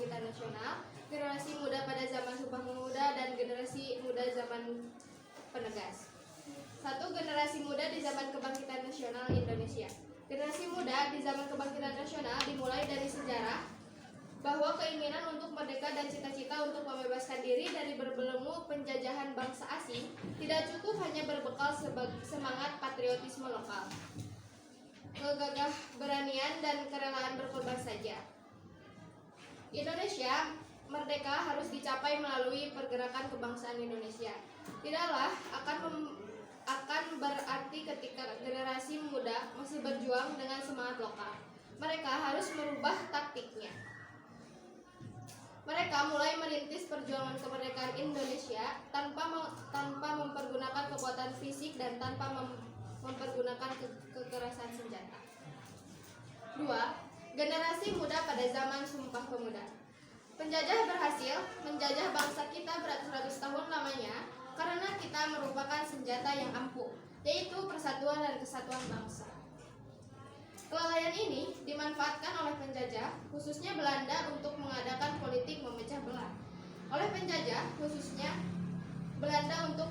Kebangkitan Nasional, generasi muda pada zaman Sumpah Pemuda, dan generasi muda zaman penegas. 1. Generasi muda di zaman Kebangkitan Nasional Indonesia. Generasi muda di zaman Kebangkitan Nasional dimulai dari sejarah bahwa keinginan untuk merdeka dan cita-cita untuk membebaskan diri dari berbelenggu penjajahan bangsa asing tidak cukup hanya berbekal semangat patriotisme lokal, kegagah beranian dan kerelaan berkorban saja. Indonesia merdeka harus dicapai melalui pergerakan kebangsaan Indonesia. Tidaklah akan berarti ketika generasi muda masih berjuang dengan semangat lokal. Mereka harus merubah taktiknya. Mereka mulai merintis perjuangan kemerdekaan Indonesia tanpa mempergunakan kekuatan fisik dan tanpa mempergunakan kekerasan senjata. 2. Generasi muda pada zaman Sumpah Pemuda. Penjajah berhasil menjajah bangsa kita beratus-ratus tahun lamanya karena kita merupakan senjata yang ampuh, yaitu persatuan dan kesatuan bangsa. Kelalaian ini dimanfaatkan oleh penjajah, khususnya Belanda, untuk mengadakan politik memecah belah. Oleh penjajah, khususnya Belanda, untuk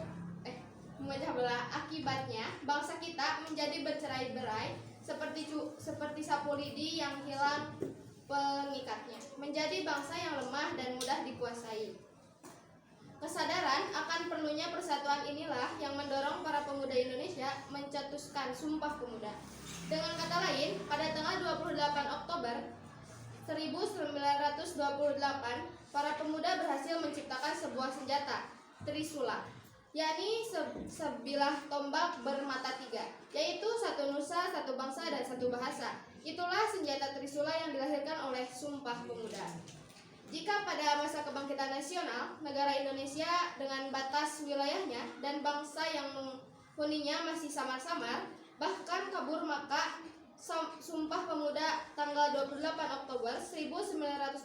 memecah belah. Akibatnya, bangsa kita menjadi bercerai-berai seperti sapu lidi yang hilang pengikatnya, menjadi bangsa yang lemah dan mudah dikuasai. Kesadaran akan perlunya persatuan inilah yang mendorong para pemuda Indonesia mencetuskan Sumpah Pemuda. Dengan kata lain, pada tanggal 28 Oktober 1928, para pemuda berhasil menciptakan sebuah senjata, Trisula, yakni sebilah tombak bermata tiga, yaitu satu nusa, satu bangsa, dan satu bahasa. Itulah senjata Trisula yang dilahirkan oleh Sumpah Pemuda. Jika pada masa kebangkitan nasional, negara Indonesia dengan batas wilayahnya dan bangsa yang huninya masih samar-samar, bahkan kabur, maka Sumpah Pemuda tanggal 28 Oktober 1928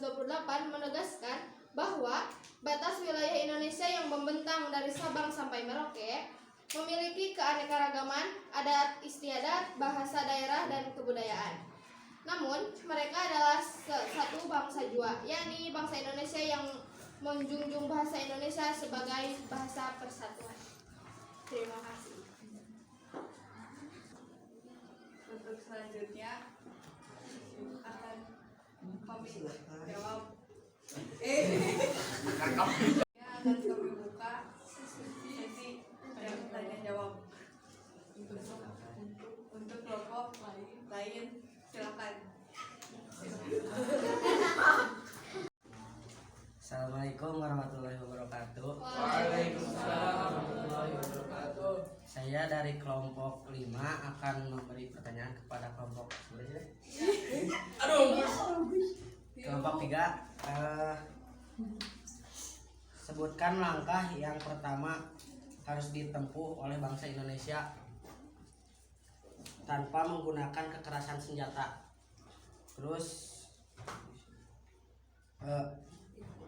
menegaskan bahwa batas wilayah Indonesia yang membentang dari Sabang sampai Merauke memiliki keanekaragaman adat istiadat, bahasa daerah, dan kebudayaan. Namun, mereka adalah satu bangsa jua, yakni bangsa Indonesia yang menjunjung bahasa Indonesia sebagai bahasa persatuan. Terima kasih. Untuk selanjutnya akan kami jawab. Akan kami buka sesi tanya jawab. Untuk kelompok lain silakan. Assalamualaikum warahmatullahi wabarakatuh. Waalaikumsalam warahmatullahi wabarakatuh. Saya dari kelompok 5 akan memberi pertanyaan kepada kelompok kelompok 3. Sebutkan langkah yang pertama harus ditempuh oleh bangsa Indonesia tanpa menggunakan kekerasan senjata. Terus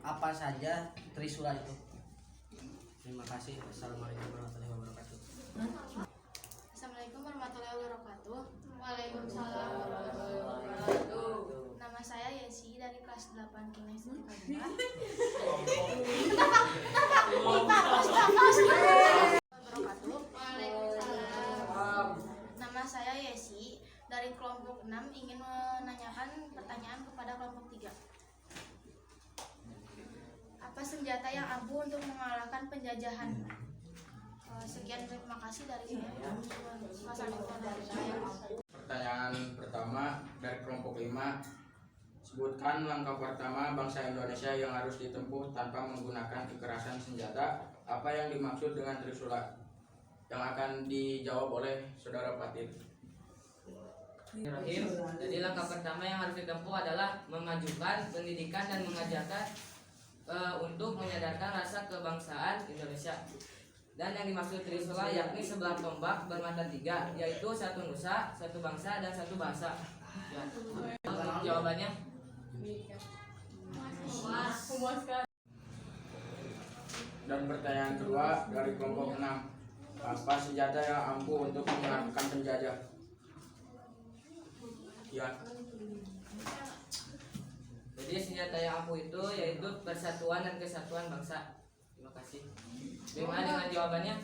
apa saja Trisula itu? Terima kasih. Assalamualaikum warahmatullahi wabarakatuh. Assalamualaikum warahmatullahi wabarakatuh. Waalaikumsalam warahmatullahi wabarakatuh. Nama saya Yesi dari kelas 8 Kinestetika 2. Waalaikumsalam. Nama saya Yesi dari kelompok 6 ingin menanyakan pertanyaan kepada kelompok 3. Apa senjata yang ampuh untuk mengalahkan penjajahan? Sekian, terima kasih dari saya. Pertanyaan pertama dari kelompok 5. Sebutkan langkah pertama bangsa Indonesia yang harus ditempuh tanpa menggunakan kekerasan senjata. Apa yang dimaksud dengan Trisula? Yang akan dijawab oleh Saudara Fatir. Jadi langkah pertama yang harus ditempuh adalah memajukan pendidikan dan mengajarkan untuk menyadarkan rasa kebangsaan Indonesia. Dan yang dimaksud Trisula yakni sebelah tombak bermata tiga, yaitu satu nusa, satu bangsa, dan satu bahasa. Ya. Jawabannya Dan pertanyaan kedua dari kelompok 6. Apa senjata yang ampuh untuk mengalahkan penjajah? Ya. Jadi Jadi senjata yang ampuh itu yaitu persatuan dan kesatuan bangsa. Terima kasih. Bagaimana dengan jawabannya?